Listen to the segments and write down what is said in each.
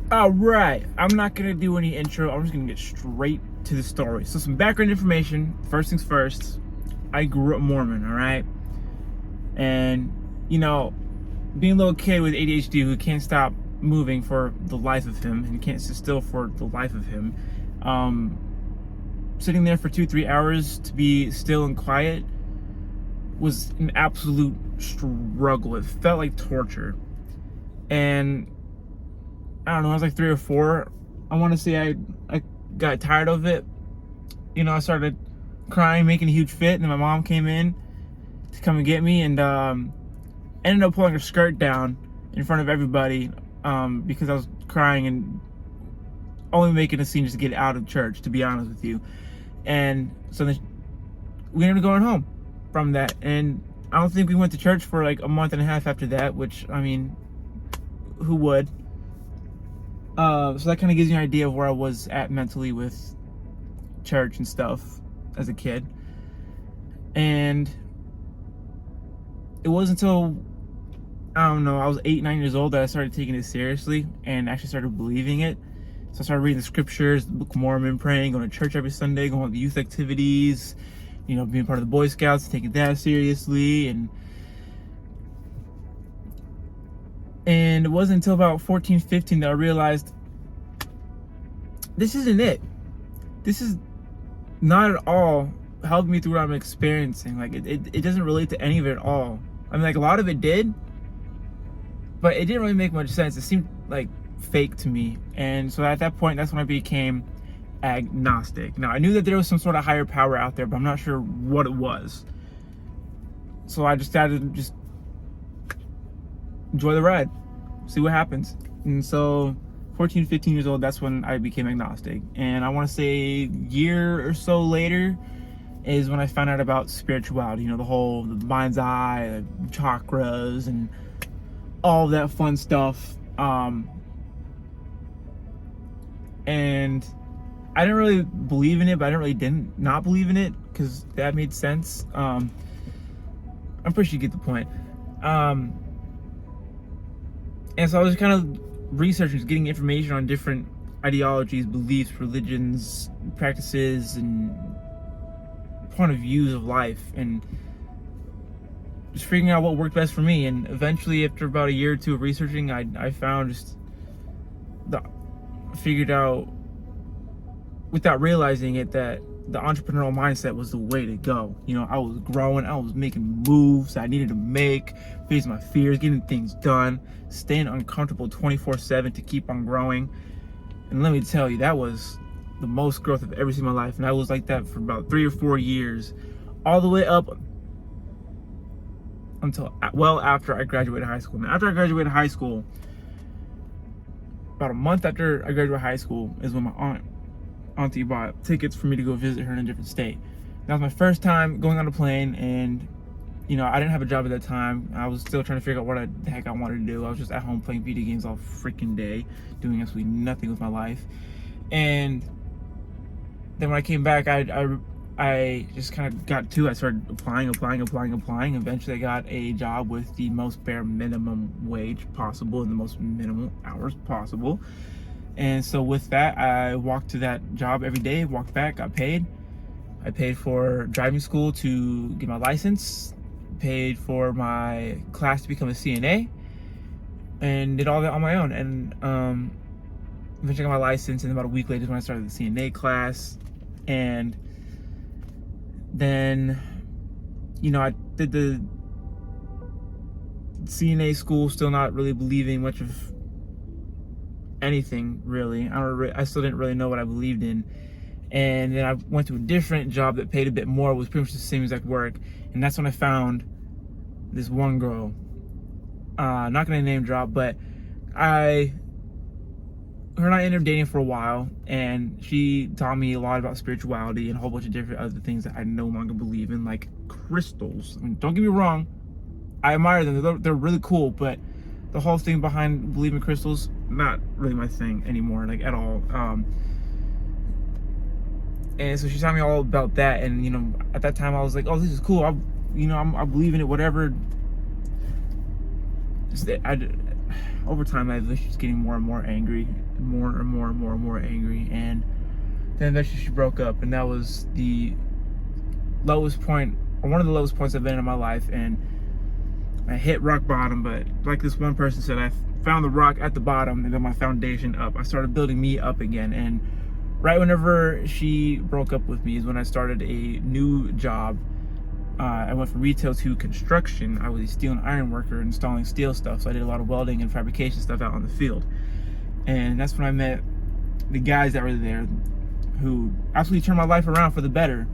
All right, I'm not gonna do any intro. I'm just gonna get straight to the story. So some background information. First things first, I grew up Mormon, all right? And, being a little kid with ADHD who can't stop moving for the life of him and can't sit still for the life of him, sitting there for 2-3 hours to be still and quiet was an absolute struggle. It felt like torture. And I don't know, I was like 3 or 4. I want to say I got tired of it. I started crying, making a huge fit, and then my mom came in to come and get me, and ended up pulling her skirt down in front of everybody because I was crying and only making a scene just to get out of church, to be honest with you. And so then we ended up going home from that, and I don't think we went to church for like a month and a half after that, which, I mean, who would? So that kind of gives you an idea of where I was at mentally with church and stuff as a kid. And it wasn't until, I don't know, I was 8-9 years old that I started taking it seriously and actually started believing it. So I started reading the scriptures, the Book of Mormon, praying, going to church every Sunday, going to youth activities, being part of the Boy Scouts, taking that seriously. And it wasn't until about 14, 15 that I realized this isn't it. This is not at all helping me through what I'm experiencing. Like, it doesn't relate to any of it at all. I mean, like, a lot of it did, but it didn't really make much sense. It seemed like fake to me. And so at that point, that's when I became agnostic. Now, I knew that there was some sort of higher power out there, but I'm not sure what it was. So I just decided to just enjoy the ride, see what happens. And so 14, 15 years old, that's when I became agnostic. And I want to say a year or so later is when I found out about spirituality, the mind's eye, the chakras, and all that fun stuff. And I didn't really believe in it, but I didn't not believe in it, because that made sense. I'm pretty sure you get the point. And so I was kind of researching, getting information on different ideologies, beliefs, religions, practices, and point of views of life, and just figuring out what worked best for me. And eventually, after about a year or two of researching, I found figured out, without realizing it, that the entrepreneurial mindset was the way to go. I was growing, I was making moves I needed to make, facing my fears, getting things done, staying uncomfortable 24/7 to keep on growing. And let me tell you, that was the most growth I've ever seen in my life. And I was like that for about 3 or 4 years, all the way up until well after I graduated high school. Now, after I graduated high school, about a month after I graduated high school, is when my auntie bought tickets for me to go visit her in a different state. That was my first time going on a plane, and I didn't have a job at that time. I was still trying to figure out what the heck I wanted to do. I was just at home playing video games all freaking day, doing absolutely nothing with my life. And then when I came back, I just kind of got to it. I started applying. Eventually I got a job with the most bare minimum wage possible and the most minimal hours possible. And so with that, I walked to that job every day, walked back, got paid. I paid for driving school to get my license, paid for my class to become a CNA, and did all that on my own. And eventually I got my license, and about a week later is when I started the CNA class. And then, I did the CNA school, still not really believing much of anything, really. I still didn't really know what I believed in. And then I went to a different job that paid a bit more, was pretty much the same exact work. And that's when I found this one girl. Not gonna name drop, but her and I ended up dating for a while, and she taught me a lot about spirituality and a whole bunch of different other things that I no longer believe in, like crystals. I mean, don't get me wrong, I admire them, they're really cool, but the whole thing behind believing crystals, not really my thing anymore, like at all. And so she taught me all about that, and at that time I was like, oh, this is cool. I believe in it, whatever. over time, I was just getting more and more angry, more and more and more and more angry, and then eventually she broke up, and that was the lowest point, or one of the lowest points I've been in my life, and I hit rock bottom. But like this one person said, I found the rock at the bottom and then my foundation up. I started building me up again, and right whenever she broke up with me is when I started a new job. I went from retail to construction. I was a steel and iron worker installing steel stuff, so I did a lot of welding and fabrication stuff out on the field. And that's when I met the guys that were there who absolutely turned my life around for the better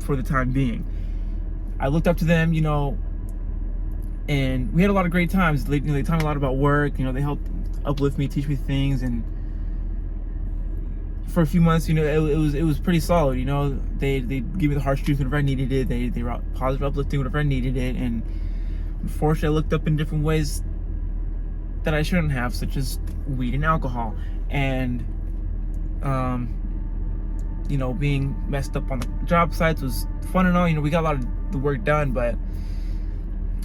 for the time being. I looked up to them, you know, and we had a lot of great times. They taught me a lot about work, you know, they helped uplift me, teach me things, and for a few months, you know, it was pretty solid. You know, they give me the harsh truth whenever I needed it. They were positive, uplifting whenever I needed it. And unfortunately, I looked up in different ways that I shouldn't have, such as weed and alcohol, and you know, being messed up on the job sites was fun and all. You know, we got a lot of the work done, but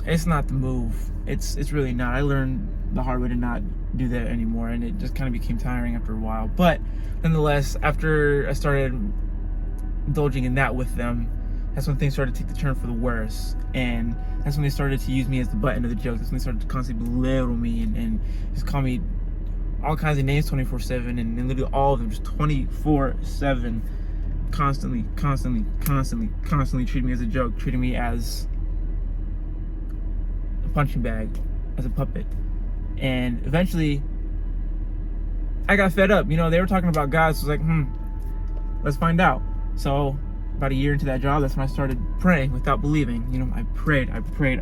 it's not the move. It's really not. I learned the hard way to not do that anymore, and it just kind of became tiring after a while. But nonetheless, after I started indulging in that with them, that's when things started to take the turn for the worse, and that's when they started to use me as the butt end of the joke. That's when they started to constantly belittle me and just call me all kinds of names 24/7, and literally all of them just 24/7, constantly treating me as a joke, treating me as a punching bag, as a puppet. And eventually I got fed up. You know, they were talking about God, so I was like, let's find out. So about a year into that job, that's when I started praying without believing. You know, I prayed probably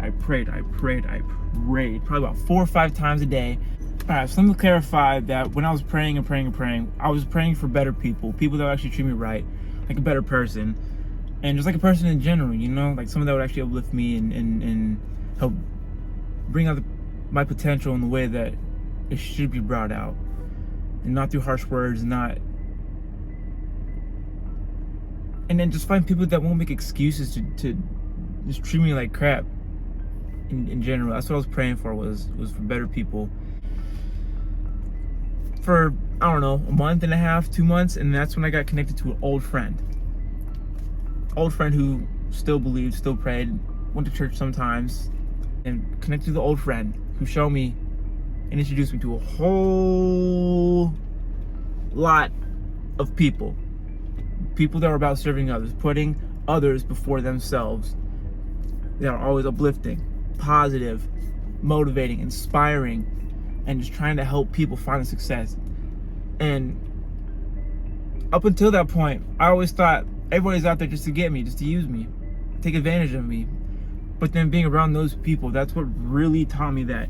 about 4 or 5 times a day. All right, so let me clarify that when I was praying, I was praying for better people that would actually treat me right, like a better person, and just like a person in general, you know, like someone that would actually uplift me and help bring out my potential in the way that it should be brought out, and not through harsh words, and then just find people that won't make excuses to just treat me like crap in general. That's what I was praying for, was for better people. For, I don't know, a month and a half, 2 months, and that's when I got connected to an old friend who still believed, still prayed, went to church sometimes, and connected to the old friend who showed me and introduced me to a whole lot of people that were about serving others, putting others before themselves. They are always uplifting, positive, motivating, inspiring, and just trying to help people find success. And up until that point, I always thought everybody's out there just to get me, just to use me, take advantage of me. But then being around those people, that's what really taught me that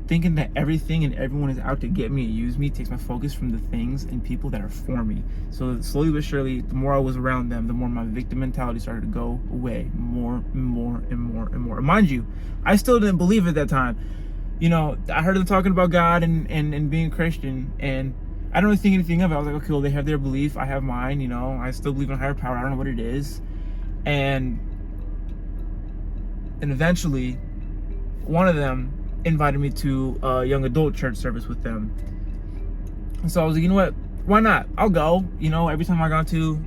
thinking that everything and everyone is out to get me and use me takes my focus from the things and people that are for me. So slowly but surely, the more I was around them, the more my victim mentality started to go away, more and more and more and more. And mind you, I still didn't believe at that time. You know, I heard them talking about God and being a Christian, and I don't really think anything of it. I was like, okay, well, they have their belief, I have mine, you know, I still believe in a higher power, I don't know what it is. And eventually, one of them invited me to a young adult church service with them. And so I was like, you know what, why not? I'll go. You know, every time I got to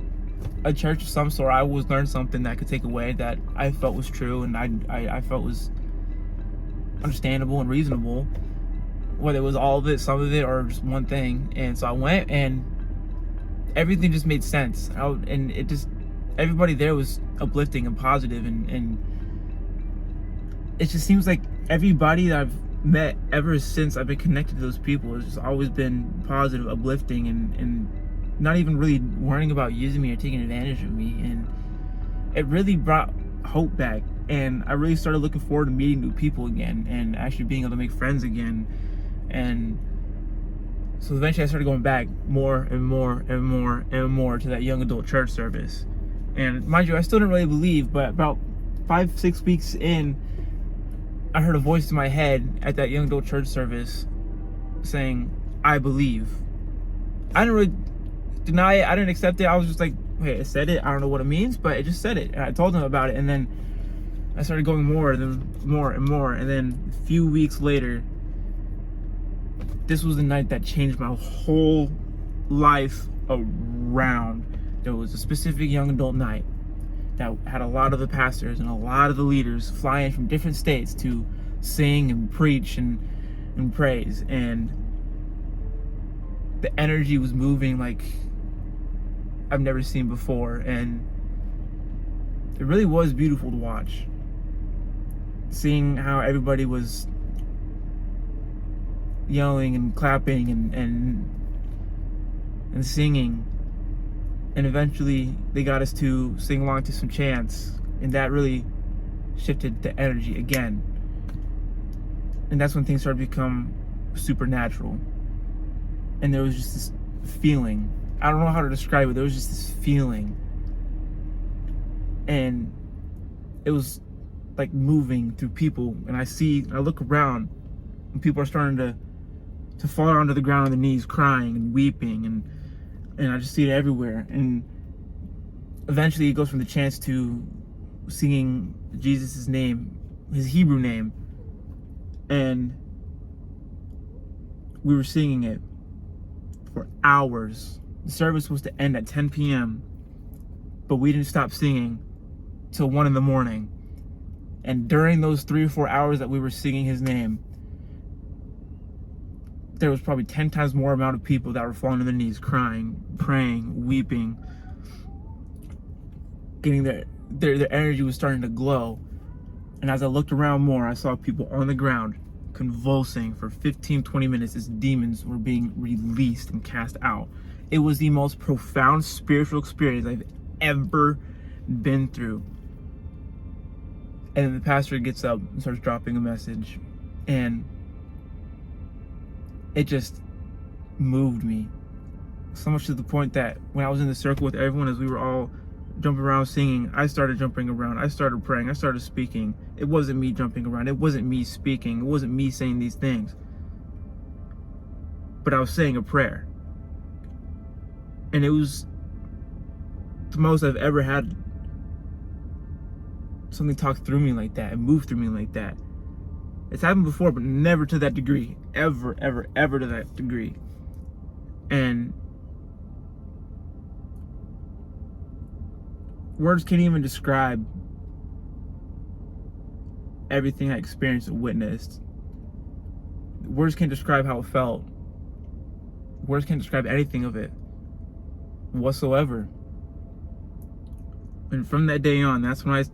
a church of some sort, I always learned something that I could take away that I felt was true, and I felt was understandable and reasonable, whether it was all of it, some of it, or just one thing. And so I went, and everything just made sense. And it just, everybody there was uplifting and positive, and it just seems like everybody that I've met ever since I've been connected to those people has just always been positive, uplifting, and not even really worrying about using me or taking advantage of me. And it really brought hope back, and I really started looking forward to meeting new people again and actually being able to make friends again. And so eventually I started going back more and more and more and more to that young adult church service. And mind you, I still didn't really believe, but about 5-6 weeks in, I heard a voice in my head at that young adult church service saying, I believe. I didn't really deny it, I didn't accept it. I was just like, okay, it said it, I don't know what it means, but it just said it. And I told them about it, and then I started going more and more and more. And then a few weeks later, this was the night that changed my whole life around. There was a specific young adult night that had a lot of the pastors and a lot of the leaders fly in from different states to sing and preach and praise, and the energy was moving like I've never seen before, and it really was beautiful to watch. Seeing how everybody was yelling and clapping and singing, and eventually they got us to sing along to some chants, and that really shifted the energy again. And that's when things started to become supernatural. And there was just this feeling. I don't know how to describe it. There was just this feeling. And it was like moving through people. And I look around, and people are starting to fall onto the ground on their knees, crying and weeping. And I just see it everywhere. And eventually it goes from the chants to singing Jesus' name, his Hebrew name. And we were singing it for hours. The service was to end at 10 p.m., but we didn't stop singing till 1 in the morning. And during those 3 or 4 hours that we were singing his name, there was probably 10 times more amount of people that were falling to their knees, crying, praying, weeping, getting their energy was starting to glow. And as I looked around more, I saw people on the ground convulsing for 15-20 minutes as demons were being released and cast out. It was the most profound spiritual experience I've ever been through. And then the pastor gets up and starts dropping a message, and it just moved me so much to the point that when I was in the circle with everyone, as we were all jumping around singing, I started jumping around, I started praying, I started speaking. It wasn't me jumping around, it wasn't me speaking, it wasn't me saying these things, but I was saying a prayer. And it was the most I've ever had something talk through me like that and move through me like that. It's happened before, but never to that degree. Ever to that degree. And words can't even describe everything I experienced and witnessed. Words can't describe how it felt. Words can't describe anything of it whatsoever. And from that day on, that's when I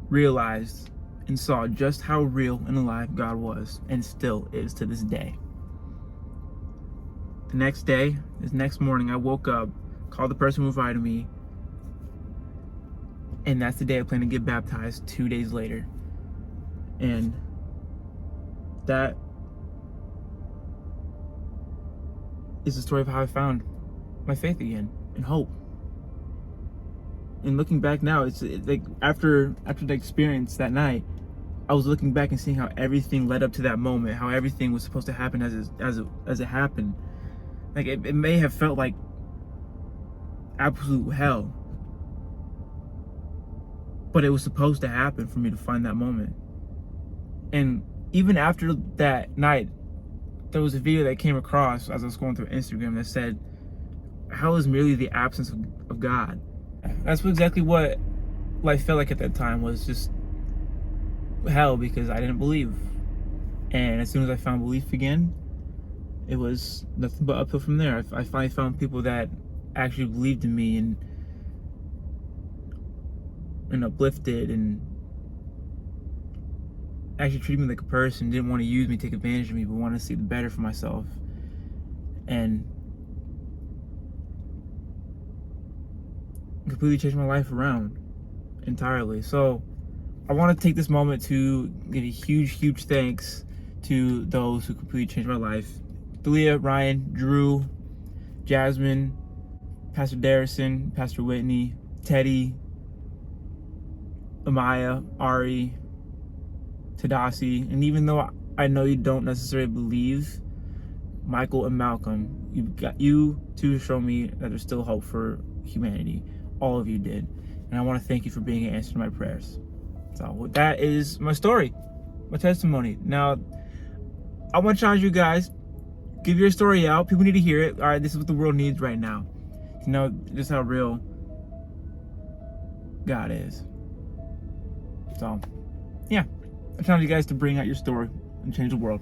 realized and saw just how real and alive God was, and still is to this day. The next morning, I woke up, called the person who invited me, and that's the day I plan to get baptized 2 days later. And that is the story of how I found my faith again and hope. And looking back now, it's like after the experience that night, I was looking back and seeing how everything led up to that moment, how everything was supposed to happen as it happened. Like it may have felt like absolute hell, but it was supposed to happen for me to find that moment. And even after that night, there was a video that came across as I was going through Instagram that said, hell is merely the absence of God. That's exactly what life felt like at that time, was just hell, because I didn't believe. And as soon as I found belief again, it was nothing but uphill from there. I finally found people that actually believed in me and uplifted and actually treated me like a person, didn't want to use me, take advantage of me, but wanted to see the better for myself. And completely changed my life around entirely. So I want to take this moment to give a huge thanks to those who completely changed my life. Dalia, Ryan, Drew, Jasmine, Pastor Darrison, Pastor Whitney, Teddy, Amaya, Ari, Tadasi, and even though I know you don't necessarily believe, Michael and Malcolm, you two show me that there's still hope for humanity. All of you did. And I want to thank you for being an answer to my prayers. So that is my story, my testimony. Now, I want to challenge you guys, Give your story out. People need to hear it. All right, this is what the world needs right now. You know, just how real God is. So, yeah. I challenge you guys to bring out your story and change the world.